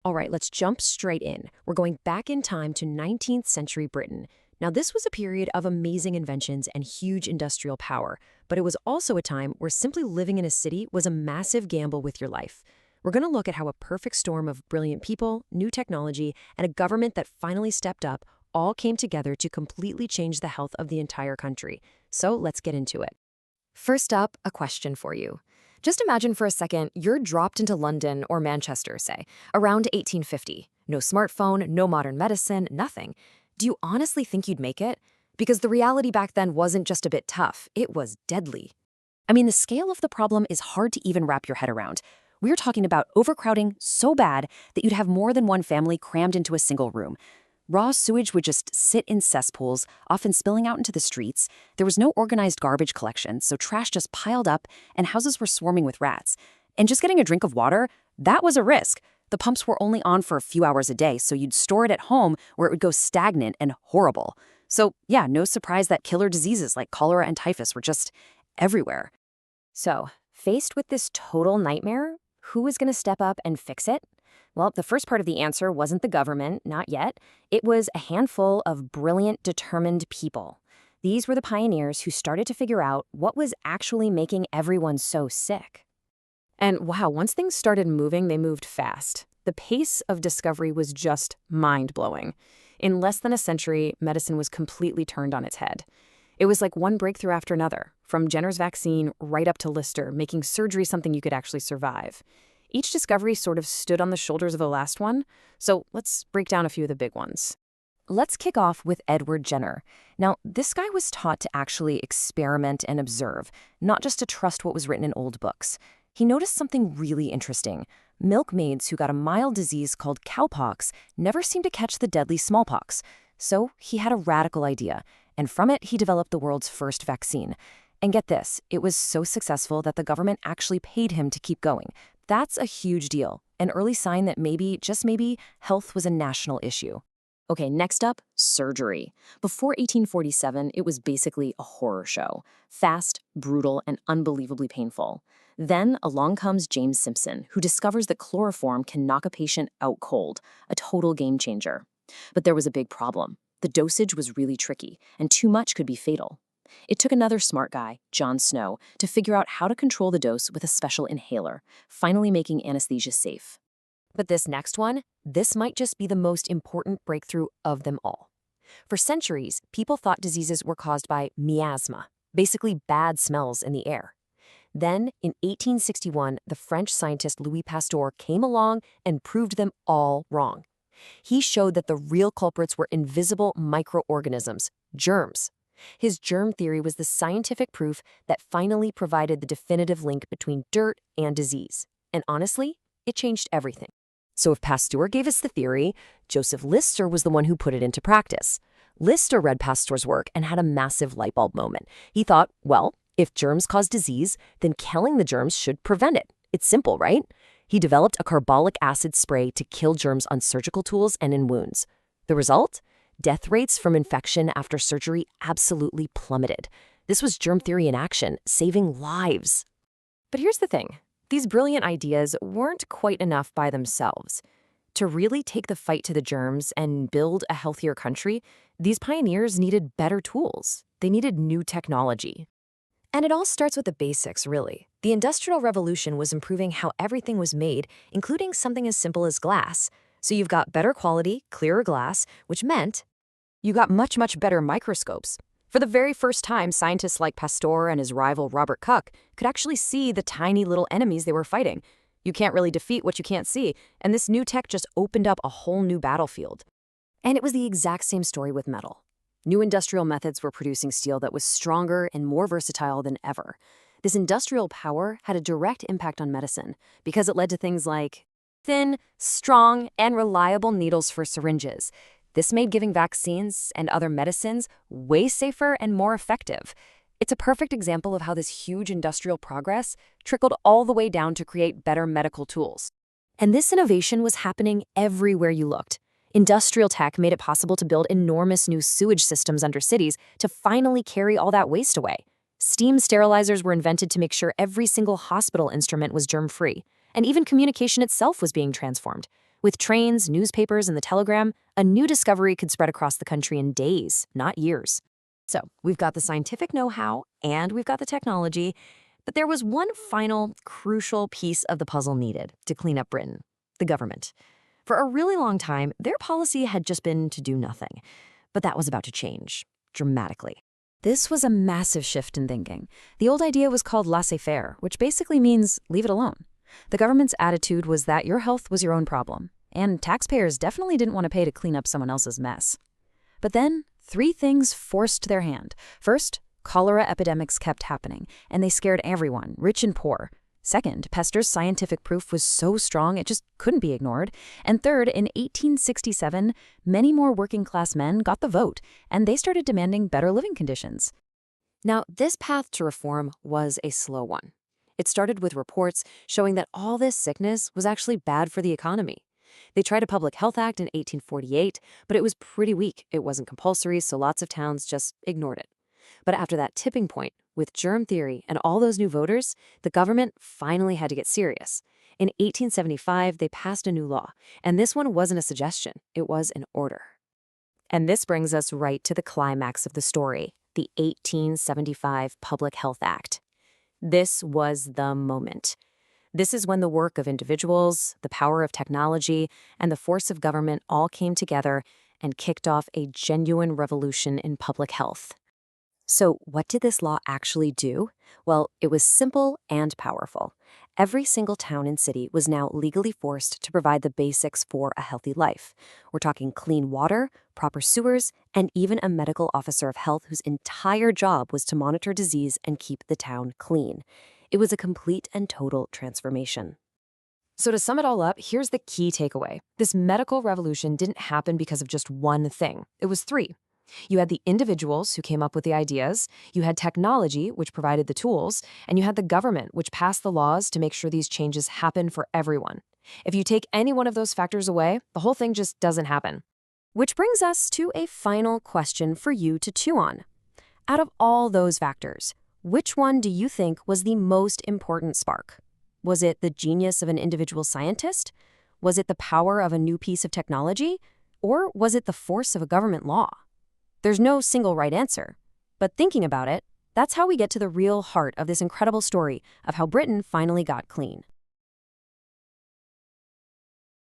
All right, let's jump straight in. We're going back in time to 19th century Britain. Now, this was a period of amazing inventions and huge industrial power, but it was also a time where simply living in a city was a massive gamble with your life. We're going to look at how a perfect storm of brilliant people, new technology, and a government that finally stepped up all came together to completely change the health of the entire country. So let's get into it. First up, a question for you. Just imagine for a second you're dropped into London or Manchester, say, around 1850. No smartphone, no modern medicine, nothing. Do you honestly think you'd make it? Because the reality back then wasn't just a bit tough, it was deadly. I mean, the scale of the problem is hard to even wrap your head around. We're talking about overcrowding so bad that you'd have more than one family crammed into a single room. Raw sewage would just sit in cesspools, often spilling out into the streets. There was no organized garbage collection, so trash just piled up, and houses were swarming with rats. And just getting a drink of water, that was a risk. The pumps were only on for a few hours a day, so you'd store it at home where it would go stagnant and horrible. So, yeah, no surprise that killer diseases like cholera and typhus were just everywhere. So, faced with this total nightmare, who was going to step up and fix it? Well, the first part of the answer wasn't the government, not yet. It was a handful of brilliant, determined people. These were the pioneers who started to figure out what was actually making everyone so sick. And wow, once things started moving, they moved fast. The pace of discovery was just mind-blowing. In less than a century, medicine was completely turned on its head. It was like one breakthrough after another, from Jenner's vaccine right up to Lister, making surgery something you could actually survive. Each discovery sort of stood on the shoulders of the last one, so let's break down a few of the big ones. Let's kick off with Edward Jenner. Now, this guy was taught to actually experiment and observe, not just to trust what was written in old books. He noticed something really interesting. Milkmaids who got a mild disease called cowpox never seemed to catch the deadly smallpox. So he had a radical idea, and from it he developed the world's first vaccine. And get this, it was so successful that the government actually paid him to keep going. That's a huge deal, an early sign that maybe, just maybe, health was a national issue. Okay, next up, surgery. Before 1847, it was basically a horror show. Fast, brutal, and unbelievably painful. Then along comes James Simpson, who discovers that chloroform can knock a patient out cold, a total game changer. But there was a big problem. The dosage was really tricky, and too much could be fatal. It took another smart guy, John Snow, to figure out how to control the dose with a special inhaler, finally making anesthesia safe. But this next one, this might just be the most important breakthrough of them all. For centuries, people thought diseases were caused by miasma, basically bad smells in the air. Then, in 1861, the French scientist Louis Pasteur came along and proved them all wrong. He showed that the real culprits were invisible microorganisms, germs. His germ theory was the scientific proof that finally provided the definitive link between dirt and disease. And honestly, it changed everything. So if Pasteur gave us the theory, Joseph Lister was the one who put it into practice. Lister read Pasteur's work and had a massive light bulb moment. He thought, well, if germs cause disease, then killing the germs should prevent it. It's simple, right? He developed a carbolic acid spray to kill germs on surgical tools and in wounds. The result? Death rates from infection after surgery absolutely plummeted. This was germ theory in action, saving lives. But here's the thing. These brilliant ideas weren't quite enough by themselves. To really take the fight to the germs and build a healthier country, these pioneers needed better tools. They needed new technology. And it all starts with the basics, really. The Industrial Revolution was improving how everything was made, including something as simple as glass. So you've got better quality, clearer glass, which meant you got much, much better microscopes. For the very first time, scientists like Pasteur and his rival Robert Koch could actually see the tiny little enemies they were fighting. You can't really defeat what you can't see, and this new tech just opened up a whole new battlefield. And it was the exact same story with metal. New industrial methods were producing steel that was stronger and more versatile than ever. This industrial power had a direct impact on medicine because it led to things like thin, strong, and reliable needles for syringes. This made giving vaccines and other medicines way safer and more effective. It's a perfect example of how this huge industrial progress trickled all the way down to create better medical tools. And this innovation was happening everywhere you looked. Industrial tech made it possible to build enormous new sewage systems under cities to finally carry all that waste away. Steam sterilizers were invented to make sure every single hospital instrument was germ-free. And even communication itself was being transformed. With trains, newspapers, and the telegram, a new discovery could spread across the country in days, not years. So, we've got the scientific know-how and we've got the technology, but there was one final, crucial piece of the puzzle needed to clean up Britain: the government. For a really long time, their policy had just been to do nothing. But that was about to change, dramatically. This was a massive shift in thinking. The old idea was called laissez-faire, which basically means leave it alone. The government's attitude was that your health was your own problem, and taxpayers definitely didn't want to pay to clean up someone else's mess. But then, three things forced their hand. First, cholera epidemics kept happening, and they scared everyone, rich and poor. Second, Pasteur's scientific proof was so strong it just couldn't be ignored. And third, in 1867, many more working-class men got the vote, and they started demanding better living conditions. Now, this path to reform was a slow one. It started with reports showing that all this sickness was actually bad for the economy. They tried a Public Health Act in 1848, but it was pretty weak. It wasn't compulsory, so lots of towns just ignored it. But after that tipping point, with germ theory and all those new voters, the government finally had to get serious. In 1875, they passed a new law, and this one wasn't a suggestion, it was an order. And this brings us right to the climax of the story, the 1875 Public Health Act. This was the moment. This is when the work of individuals, the power of technology, and the force of government all came together and kicked off a genuine revolution in public health. So what did this law actually do? Well, it was simple and powerful. Every single town and city was now legally forced to provide the basics for a healthy life. We're talking clean water, proper sewers, and even a medical officer of health whose entire job was to monitor disease and keep the town clean. It was a complete and total transformation. So to sum it all up, here's the key takeaway. This medical revolution didn't happen because of just one thing. It was three. You had the individuals who came up with the ideas, you had technology, which provided the tools, and you had the government, which passed the laws to make sure these changes happen for everyone. If you take any one of those factors away, the whole thing just doesn't happen. Which brings us to a final question for you to chew on. Out of all those factors, which one do you think was the most important spark? Was it the genius of an individual scientist? Was it the power of a new piece of technology? Or was it the force of a government law? There's no single right answer. But thinking about it, that's how we get to the real heart of this incredible story of how Britain finally got clean.